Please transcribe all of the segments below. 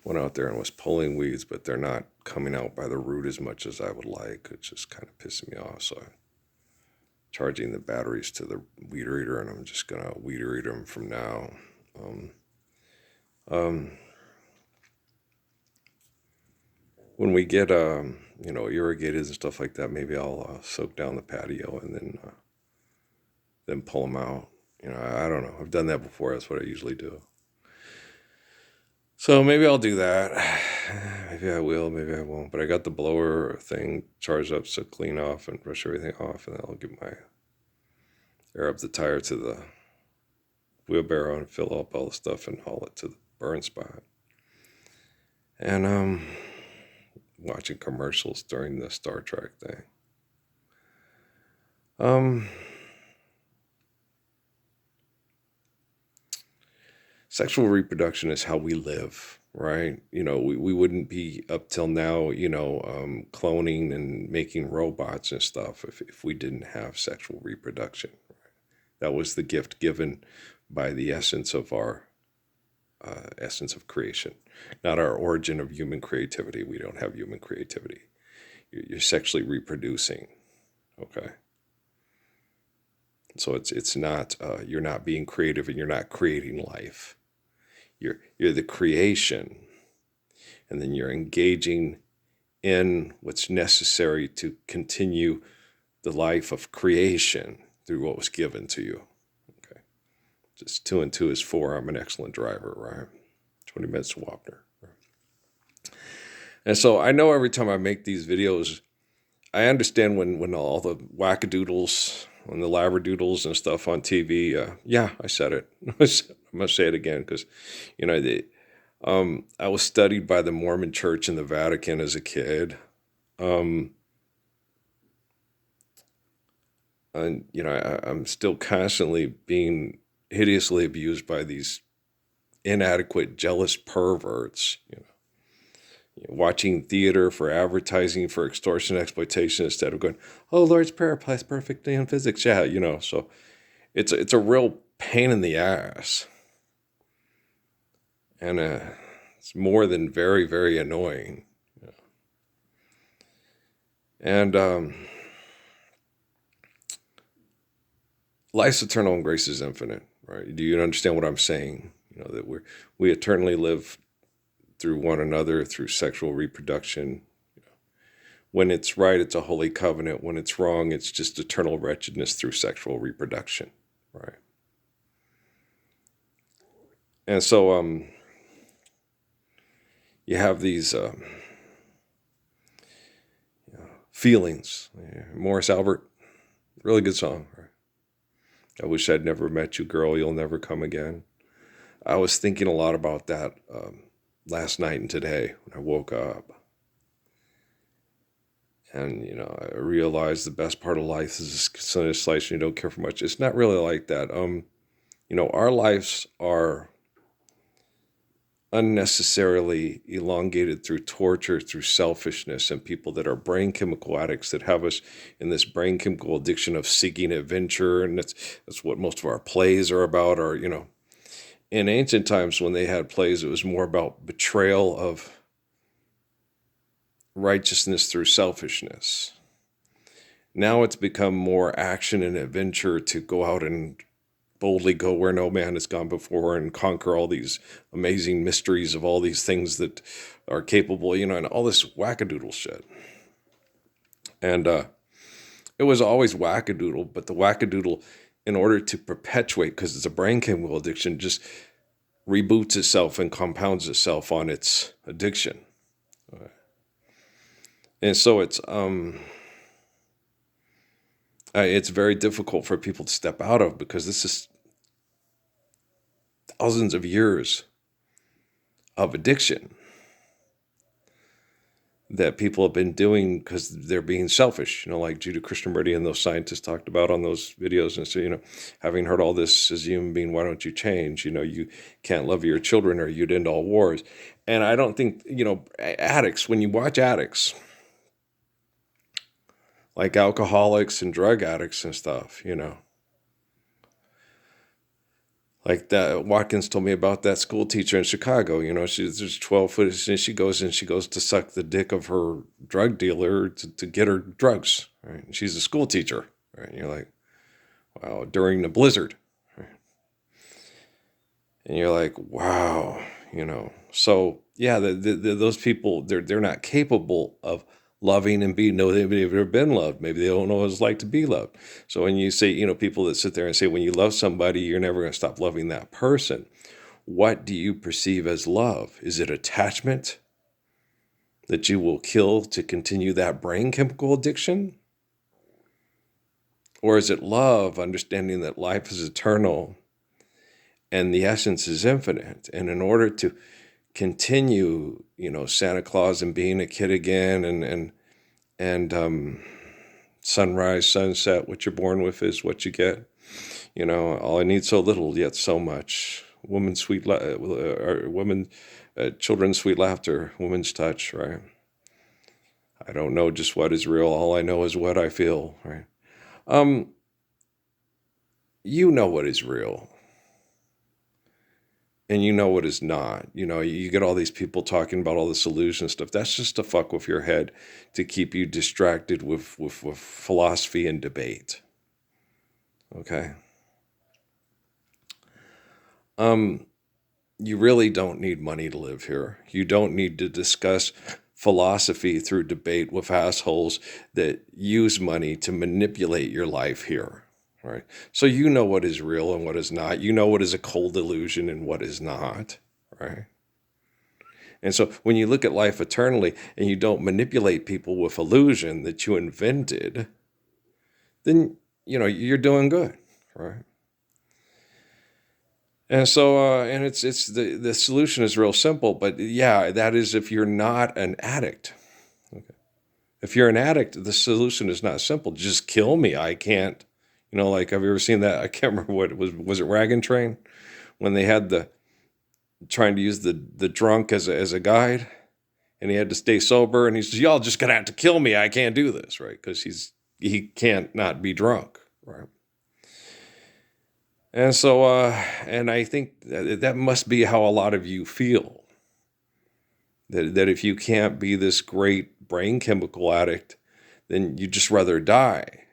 went out there and was pulling weeds, but they're not coming out by the root as much as I would like. It's just kind of pissing me off. So I'm charging the batteries to the weed eater, and I'm just gonna weed eat them from now. Um, um, when we get irrigated and stuff like that, maybe I'll soak down the patio and then pull them out. I don't know. I've done that before. That's what I usually do. So maybe I'll do that. Maybe I will, maybe I won't. But I got the blower thing charged up to clean off and brush everything off, and then I'll get my air up the tire to the wheelbarrow and fill up all the stuff and haul it to the burn spot. And watching commercials during the Star Trek thing. Sexual reproduction is how we live, right? We wouldn't be up till now, cloning and making robots and stuff if we didn't have sexual reproduction. That was the gift given by the essence of creation, not our origin of human creativity. We don't have human creativity. You're sexually reproducing, okay? So it's not you're not being creative and you're not creating life. You're the creation, and then you're engaging in what's necessary to continue the life of creation through what was given to you. Okay, just 2 and 2 is 4. I'm an excellent driver, right? 20 minutes to Wapner. Right? And so I know every time I make these videos, I understand when all the wackadoodles and the labradoodles and stuff on TV. Yeah, I said it. I'm gonna say it again because, I was studied by the Mormon Church in the Vatican as a kid, and I'm still constantly being hideously abused by these inadequate, jealous perverts. Watching theater for advertising, for extortion, exploitation, instead of going, oh, Lord's Prayer applies perfectly in physics. Yeah, so it's a real pain in the ass. And it's more than very, very annoying. And life's eternal and grace is infinite, right? Do you understand what I'm saying? That we eternally live through one another, through sexual reproduction. When it's right, it's a holy covenant. When it's wrong, it's just eternal wretchedness through sexual reproduction, right? And so you have these feelings. Morris Albert, really good song, right? I wish I'd never met you, girl, you'll never come again. I was thinking a lot about that last night and today when I woke up. And, I realized the best part of life is a slice and you don't care for much. It's not really like that. Our lives are unnecessarily elongated through torture, through selfishness, and people that are brain chemical addicts that have us in this brain chemical addiction of seeking adventure. And that's what most of our plays are about. Or, in ancient times when they had plays, it was more about betrayal of righteousness through selfishness. Now it's become more action and adventure to go out and boldly go where no man has gone before and conquer all these amazing mysteries of all these things that are capable, and all this wackadoodle shit. And it was always wackadoodle, but the wackadoodle, in order to perpetuate, because it's a brain chemical addiction, just reboots itself and compounds itself on its addiction. And so it's very difficult for people to step out of, because this is thousands of years of addiction that people have been doing because they're being selfish, like Judah Krishnamurti and those scientists talked about on those videos. And so, having heard all this as a human being, why don't you change? You can't love your children or you'd end all wars. And I don't think, addicts, when you watch addicts, like alcoholics and drug addicts and stuff, Like that, Watkins told me about that school teacher in Chicago. She's 12 foot, and she goes to suck the dick of her drug dealer to get her drugs. Right? And she's a school teacher. Right? And you're like, wow, during the blizzard. Right? And you're like, wow, So yeah, those people, they're not capable of loving and being. No, they've never been loved. Maybe they don't know what it's like to be loved. So when you say, people that sit there and say, when you love somebody, you're never going to stop loving that person. What do you perceive as love? Is it attachment that you will kill to continue that brain chemical addiction? Or is it love, understanding that life is eternal and the essence is infinite? And in order to continue, Santa Claus and being a kid again, and sunrise, sunset, what you're born with is what you get. All I need so little, yet so much. Woman's sweet, children's sweet laughter, woman's touch, right? I don't know just what is real. All I know is what I feel, right? You know what is real. And you know what is not. You get all these people talking about all the solution stuff. That's just to fuck with your head, to keep you distracted with philosophy and debate. Okay? You really don't need money to live here. You don't need to discuss philosophy through debate with assholes that use money to manipulate your life here. Right? So you know what is real and what is not. You know what is a cold illusion and what is not. Right? And so when you look at life eternally and you don't manipulate people with illusion that you invented, then, you're doing good. Right? And so, and it's the solution is real simple, but yeah, that is if you're not an addict. Okay. If you're an addict, the solution is not simple. Just kill me. I can't, like, have you ever seen that? I can't remember what it was it Wagon Train? When they had trying to use the drunk as a guide, and he had to stay sober, and he says, y'all just gonna have to kill me. I can't do this, right? Because he can't not be drunk, right? And so, and I think that must be how a lot of you feel. That if you can't be this great brain chemical addict, then you'd just rather die.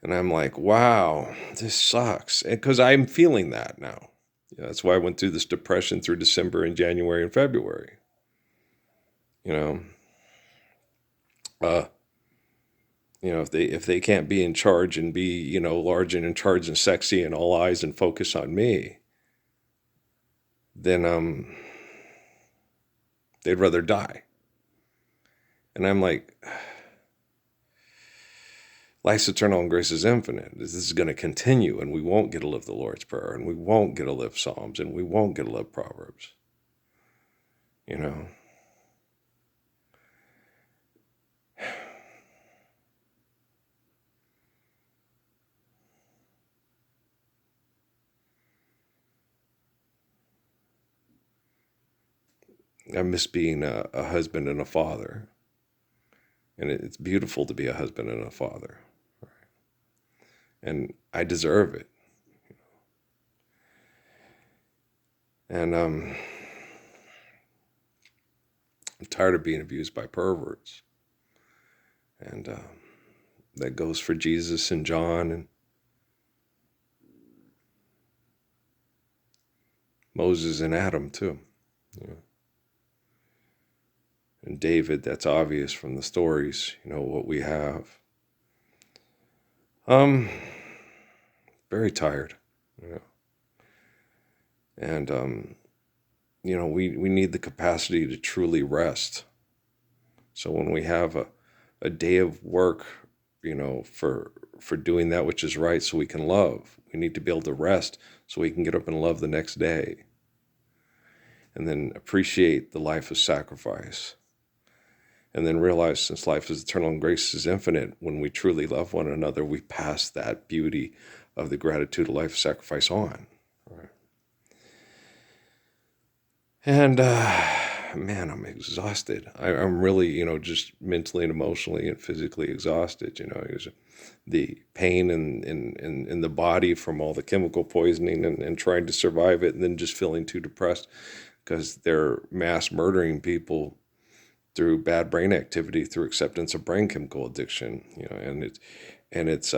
And I'm like, wow, this sucks. Because I'm feeling that now. That's why I went through this depression through December and January and February. If they can't be in charge and be, large and in charge and sexy and all eyes and focus on me, then they'd rather die. And I'm like, life's eternal and grace is infinite. This is going to continue, and we won't get to live the Lord's Prayer, and we won't get to live Psalms, and we won't get to live Proverbs. I miss being a husband and a father. And it's beautiful to be a husband and a father. Right? And I deserve it. And I'm tired of being abused by perverts. And that goes for Jesus and John and Moses and Adam too. And David, that's obvious from the stories, what we have. Very tired, And, we need the capacity to truly rest. So when we have a day of work, for doing that which is right so we can love, we need to be able to rest so we can get up and love the next day. And then appreciate the life of sacrifice. And then realize, since life is eternal and grace is infinite, when we truly love one another, we pass that beauty of the gratitude of life of sacrifice on. Right? And man, I'm exhausted. I'm really, just mentally and emotionally and physically exhausted. The pain in the body from all the chemical poisoning and trying to survive it, and then just feeling too depressed because they're mass murdering people through bad brain activity, through acceptance of brain chemical addiction, and it's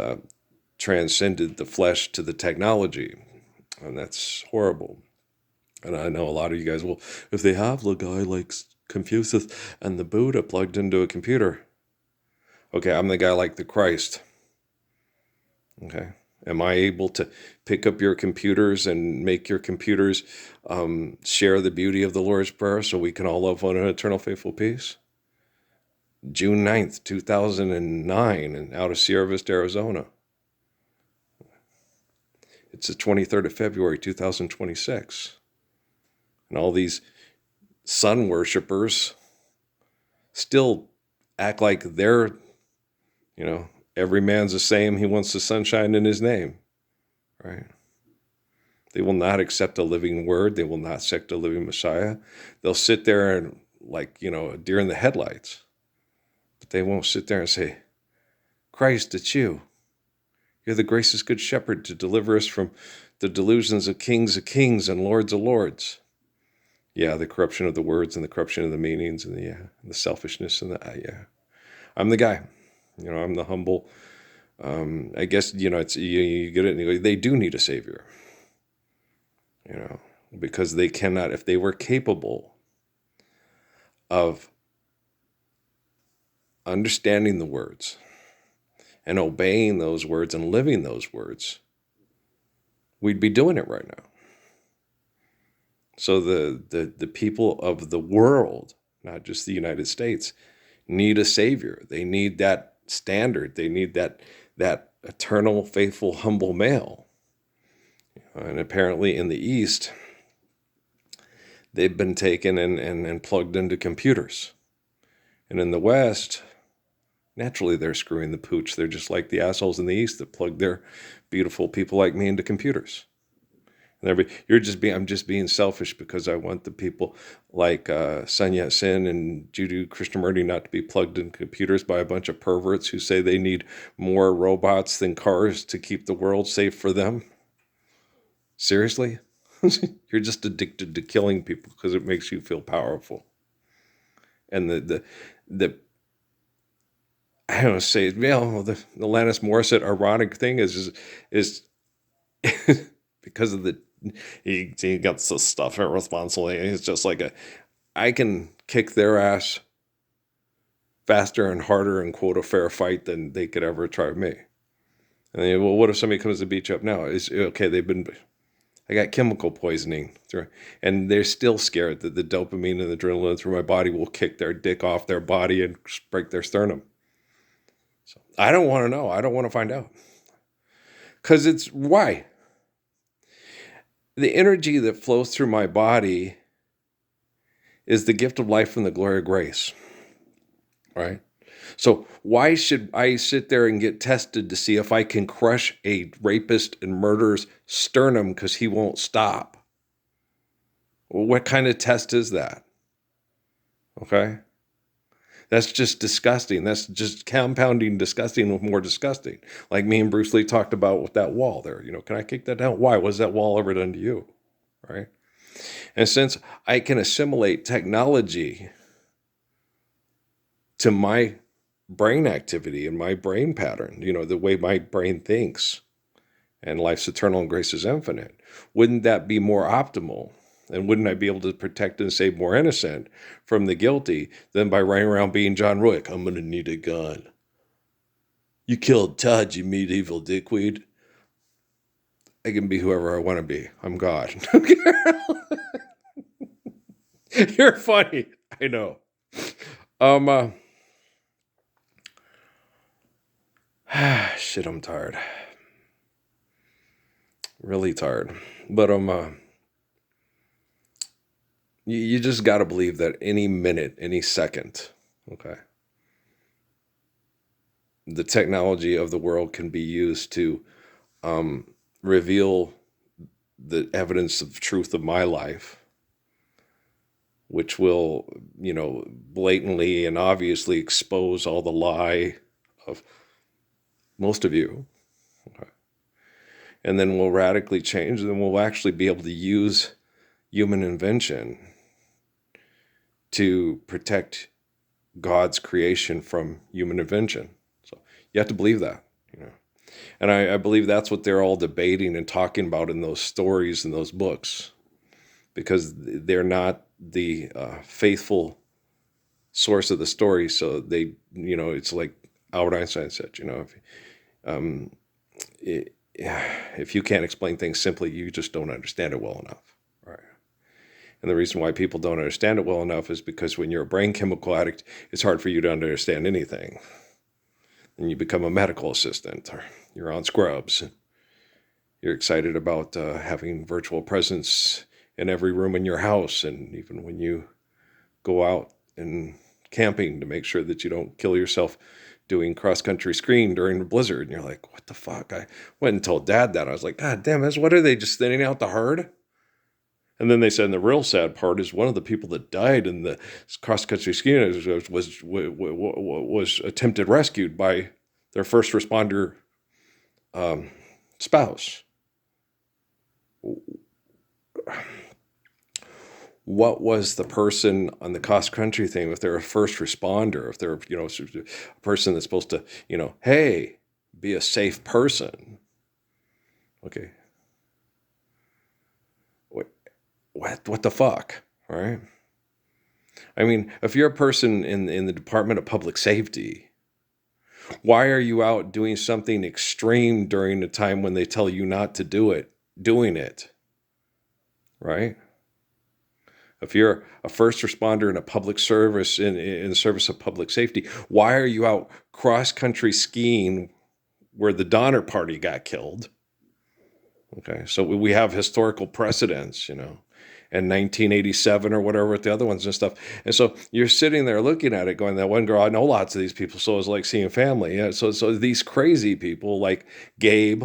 transcended the flesh to the technology, and that's horrible. And I know a lot of you guys, well, if they have the guy like Confucius and the Buddha plugged into a computer, okay, I'm the guy like the Christ. Okay, am I able to pick up your computers and make your computers share the beauty of the Lord's Prayer so we can all love one in eternal faithful peace? June 9th, 2009, and out of Sierra Vista, Arizona. It's the 23rd of February, 2026. And all these sun worshipers still act like they're, every man's the same. He wants the sunshine in his name, right? They will not accept a living word. They will not accept a living Messiah. They'll sit there and a deer in the headlights. But they won't sit there and say, Christ, it's you. You're the gracious good shepherd to deliver us from the delusions of kings and lords of lords. Yeah, the corruption of the words and the corruption of the meanings and the selfishness and I'm the guy. I'm the humble. I guess, it's you get it. They do need a savior. Because they cannot, if they were capable of understanding the words and obeying those words and living those words, we'd be doing it right now. So the people of the world, not just the United States, need a savior. They need that standard. They need that eternal, faithful, humble male. And apparently in the East, they've been taken and plugged into computers. And in the West, naturally they're screwing the pooch. They're just like the assholes in the East that plug their beautiful people like me into computers. And I'm just being selfish because I want the people like Sun Yat-sen and Jiddu Krishnamurti not to be plugged in computers by a bunch of perverts who say they need more robots than cars to keep the world safe for them. Seriously? You're just addicted to killing people because it makes you feel powerful. And the I don't say, the Alanis Morissette ironic thing is because of he gets the stuff irresponsibly. It's just like I can kick their ass faster and harder and quote a fair fight than they could ever try me. And then, well, what if somebody comes to beat you up now? I got chemical poisoning and they're still scared that the dopamine and the adrenaline through my body will kick their dick off their body and break their sternum. So I don't want to know. I don't want to find out. Because it's why? The energy that flows through my body is the gift of life and the glory of grace, right? So why should I sit there and get tested to see if I can crush a rapist and murderer's sternum because he won't stop? What kind of test is that? Okay? That's just disgusting. That's just compounding disgusting with more disgusting. Like me and Bruce Lee talked about with that wall there. Can I kick that down? Why? Was that wall ever done to you? Right? And since I can assimilate technology to my brain activity and my brain pattern, the way my brain thinks, and life's eternal and grace is infinite, wouldn't that be more optimal? And wouldn't I be able to protect and save more innocent from the guilty than by running around being John Ruick? I'm going to need a gun. You killed Todd, you medieval dickweed. I can be whoever I want to be. I'm God. You're funny. I know. Shit, I'm tired. Really tired. But you just got to believe that any minute, any second, okay, the technology of the world can be used to reveal the evidence of truth of my life which will, blatantly and obviously expose all the lie of most of you. Okay. And then we'll radically change, and then we'll actually be able to use human invention to protect God's creation from human invention. So you have to believe that, And I believe that's what they're all debating and talking about in those stories and those books, because they're not the faithful source of the story. So they, it's like Albert Einstein said, if you can't explain things simply, you just don't understand it well enough. Right. And the reason why people don't understand it well enough is because when you're a brain chemical addict, it's hard for you to understand anything. And you become a medical assistant, or you're on Scrubs. You're excited about having virtual presence in every room in your house, and even when you go out and camping, to make sure that you don't kill yourself doing cross-country skiing during the blizzard. And you're like, what the fuck? I went and told Dad that. I was like, God damn it, what are they, just thinning out the herd? And then they said, and the real sad part is one of the people that died in the cross-country skiing was attempted rescued by their first responder spouse. What was the person on the cross-country thing? If they're a first responder, if they're, a person that's supposed to, hey, be a safe person. Okay. What the fuck, right? I mean, if you're a person in the Department of Public Safety, why are you out doing something extreme during the time when they tell you not to do it, doing it, right? If you're a first responder in a public service, in the service of public safety, why are you out cross-country skiing where the Donner Party got killed? Okay, so we have historical precedents, and 1987 or whatever with the other ones and stuff. And so you're sitting there looking at it going, that one girl, I know lots of these people, so it's like seeing family. Yeah, so these crazy people like Gabe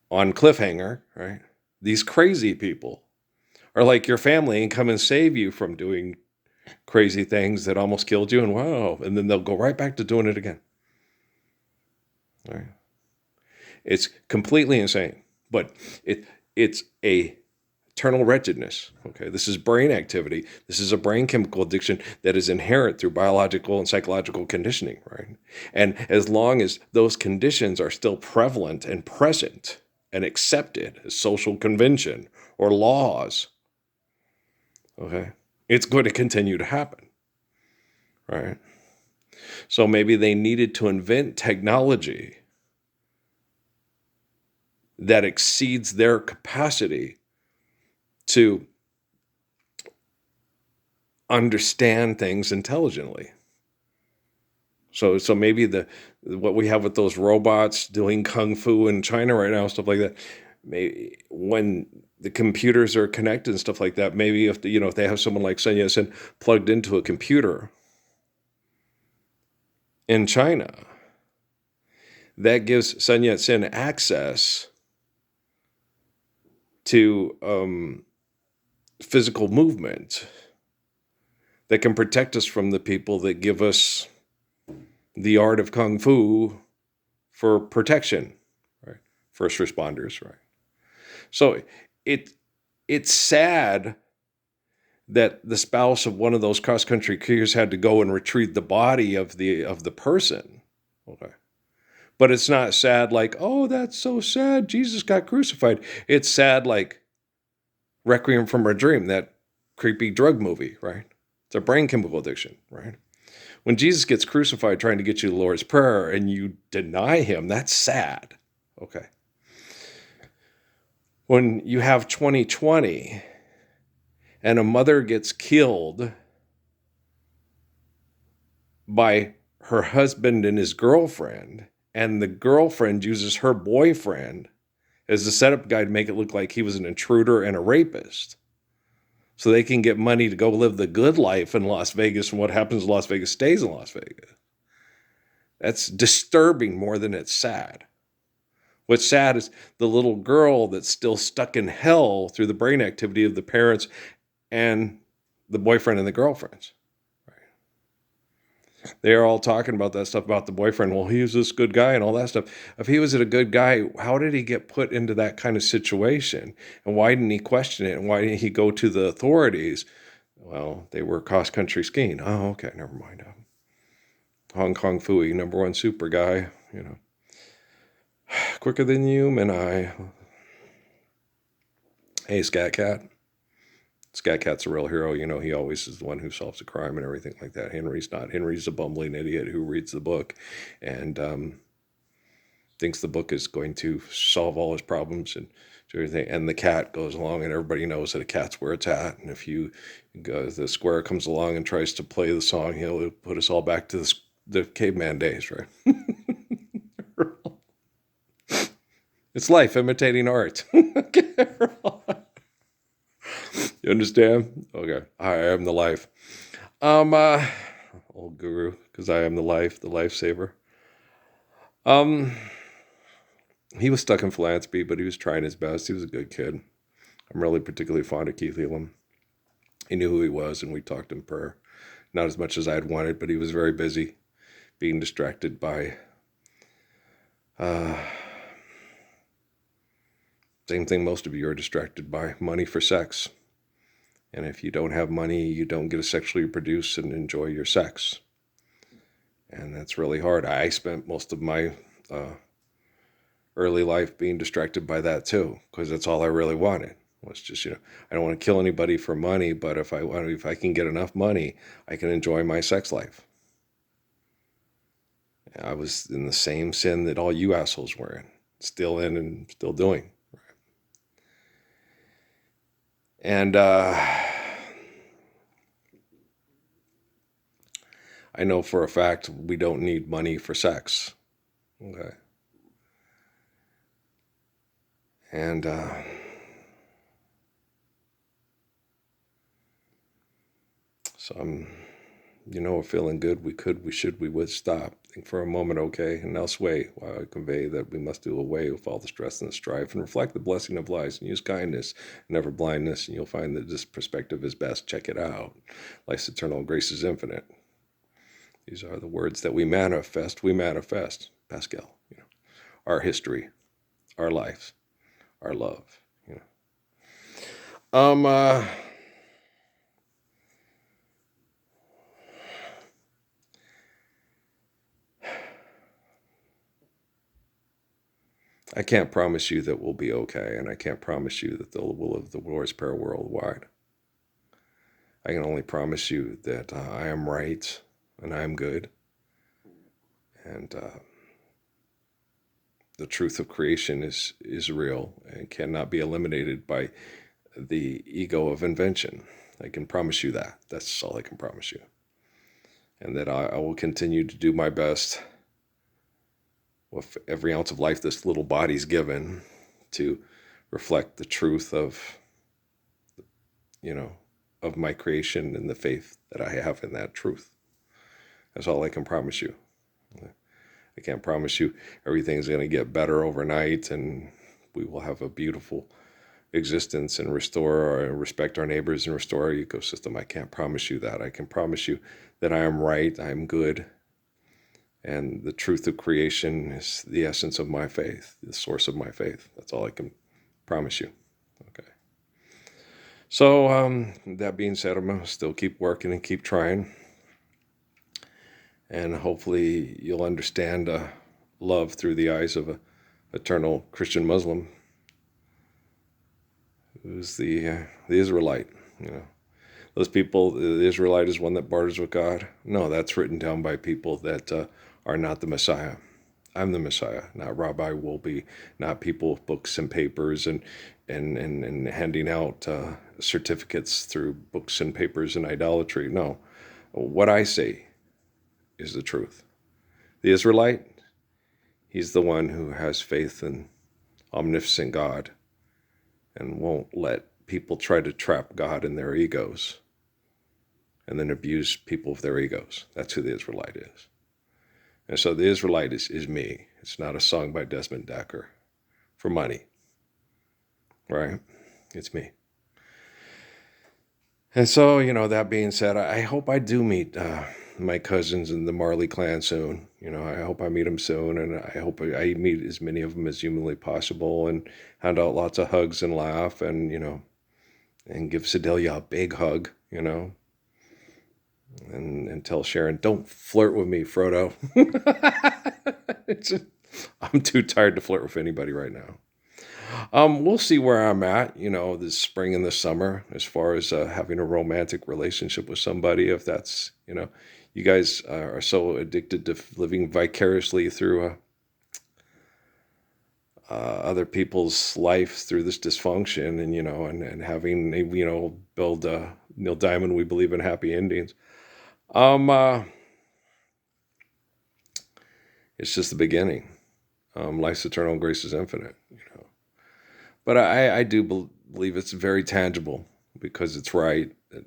on Cliffhanger, right? These crazy people are like your family and come and save you from doing crazy things that almost killed you, and wow, and then they'll go right back to doing it again. All right. It's completely insane, but it's a eternal wretchedness. Okay, this is brain activity. This is a brain chemical addiction that is inherent through biological and psychological conditioning, right? And as long as those conditions are still prevalent and present and accepted as social convention or laws, okay, it's going to continue to happen, right? So maybe they needed to invent technology that exceeds their capacity to understand things intelligently. So maybe what we have with those robots doing kung fu in China right now, stuff like that, maybe when the computers are connected and stuff like that, maybe if they have someone like Sun Yat-sen plugged into a computer in China, that gives Sun Yat-sen access to physical movement that can protect us from the people that give us the art of kung fu for protection, right? First responders, right? So it's sad that the spouse of one of those cross-country skiers had to go and retrieve the body of the person. Okay. But it's not sad like, oh, that's so sad, Jesus got crucified. It's sad like Requiem from a Dream, that creepy drug movie, right? It's a brain chemical addiction, right? When Jesus gets crucified trying to get you the Lord's Prayer and you deny him, that's sad. Okay. When you have 2020 and a mother gets killed by her husband and his girlfriend, and the girlfriend uses her boyfriend as the setup guy to make it look like he was an intruder and a rapist, so they can get money to go live the good life in Las Vegas, and what happens in Las Vegas stays in Las Vegas. That's disturbing more than it's sad. What's sad is the little girl that's still stuck in hell through the brain activity of the parents and the boyfriend and the girlfriends. They are all talking about that stuff about the boyfriend. Well, he was this good guy and all that stuff. If he was a good guy, how did he get put into that kind of situation? And why didn't he question it? And why didn't he go to the authorities? Well, they were cross-country skiing. Oh, okay, never mind. Hong Kong Phooey, #1 super guy, quicker than you and I. Hey, Scat Cat. Scat Cat's a real hero. He always is the one who solves a crime and everything like that. Henry's not. Henry's a bumbling idiot who reads the book and thinks the book is going to solve all his problems and do everything. And the cat goes along, and everybody knows that a cat's where it's at. And if the square comes along and tries to play the song, he'll put us all back to the caveman days, right? It's life imitating art. You understand? Okay. I am the life. Old guru, because I am the lifesaver. He was stuck in philanthropy, but he was trying his best. He was a good kid. I'm really particularly fond of Keith Elam. He knew who he was, and we talked in prayer. Not as much as I had wanted, but he was very busy, being distracted by same thing most of you are distracted by: money for sex. And if you don't have money, you don't get to sexually produce and enjoy your sex. And that's really hard. I spent most of my early life being distracted by that too, because that's all I really wanted. Was just, I don't want to kill anybody for money, but if I can get enough money, I can enjoy my sex life. I was in the same sin that all you assholes were in, still in and still doing. And I know for a fact we don't need money for sex. Okay. And so I'm, feeling good. We could, we should, we would stop. Think for a moment, okay, and now sway while I convey that we must do away with all the stress and the strife and reflect the blessing of life and use kindness, never blindness, and you'll find that this perspective is best. Check it out. Life's eternal, grace is infinite. These are the words that we manifest. We manifest, Pascal, our history, our life, our love, I can't promise you that we'll be okay, and I can't promise you that the will of the Lord's Prayer worldwide. I can only promise you that I am right and I am good, and the truth of creation is real and cannot be eliminated by the ego of invention. I can promise you that. That's all I can promise you. And that I will continue to do my best with every ounce of life this little body's given to reflect the truth of, of my creation and the faith that I have in that truth. That's all I can promise you. I can't promise you everything's going to get better overnight and we will have a beautiful existence and respect our neighbors and restore our ecosystem. I can't promise you that. I can promise you that I am right, I am good, and the truth of creation is the essence of my faith, the source of my faith. That's all I can promise you. Okay. So that being said, I'm going to still keep working and keep trying. And hopefully you'll understand love through the eyes of an eternal Christian Muslim who's the Israelite. Those people, the Israelite is one that barters with God. No, that's written down by people that are not the Messiah. I'm the Messiah, not Rabbi Wolbe, not people with books and papers and handing out certificates through books and papers and idolatry. No, what I say is the truth. The Israelite, he's the one who has faith in omnipotent God and won't let people try to trap God in their egos and then abuse people with their egos. That's who the Israelite is. And so the Israelite is me. It's not a song by Desmond Decker for money, right? It's me. And so, that being said, I hope I do meet my cousins in the Marley clan soon. I hope I meet them soon, and I hope I meet as many of them as humanly possible, and hand out lots of hugs and laugh, and give Sedalia a big hug, and tell Sharon, don't flirt with me, Frodo. I'm too tired to flirt with anybody right now. We'll see where I'm at, this spring and this summer, as far as having a romantic relationship with somebody. If that's, you guys are so addicted to living vicariously through other people's life through this dysfunction, and having, build Neil Diamond, we believe in happy endings. Um, uh, it's just the beginning. Life's eternal, grace is infinite. But I do believe it's very tangible because it's right that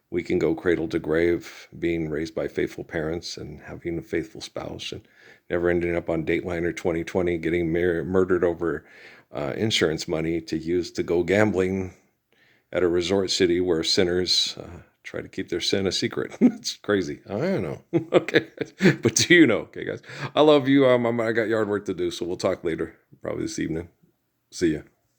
we can go cradle to grave being raised by faithful parents and having a faithful spouse and never ending up on Dateline or 2020 getting murdered over insurance money to use to go gambling at a resort city where sinners try to keep their sin a secret. It's crazy. I don't know. Okay. But do you know? Okay, guys. I love you. I got yard work to do, so we'll talk later, probably this evening. See ya.